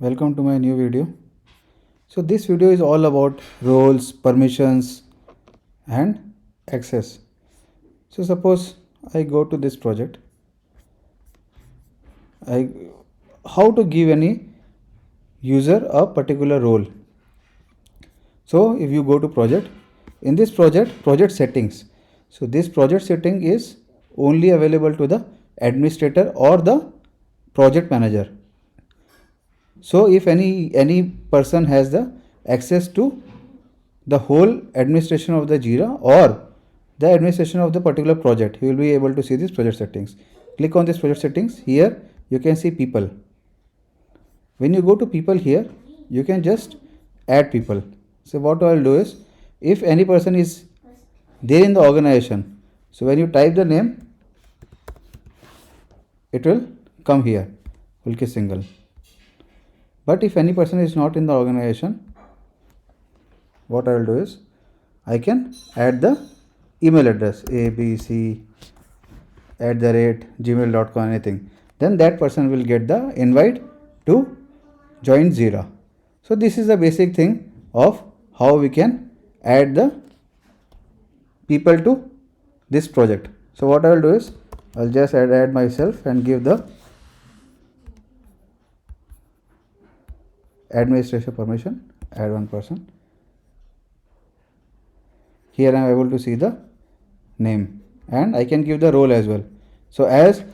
Welcome to my new video. So this video is all about roles, permissions and access. So suppose I go to this project. How to give any user a particular role. So if you go to project, in this project settings. So this project setting is only available to the administrator or the project manager. So if any person has the access to the whole administration of the Jira or the administration of the particular project, he will be able to see this project settings. Click on this project settings. Here you can see people. When you go to people here, you can just add people. So what I will do is, if any person is there in the organization, so when you type the name, it will come here, Ulke single. But if any person is not in the organization, what I will do is, I can add the email address abc@gmail.com, anything. Then that person will get the invite to join Jira. So this is the basic thing of how we can add the people to this project. So what I will do is, I'll just add myself and give the administration permission, add one person. Here I am able to see the name and I can give the role as well. So as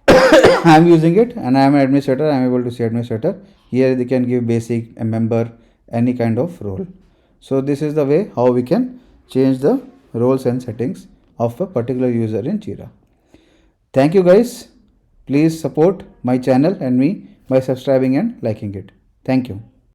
I am using it and I am an administrator, I am able to see administrator. Here they can give basic, a member, any kind of role. So this is the way how we can change the roles and settings of a particular user in Jira. Thank you guys. Please support my channel and me by subscribing and liking it. Thank you.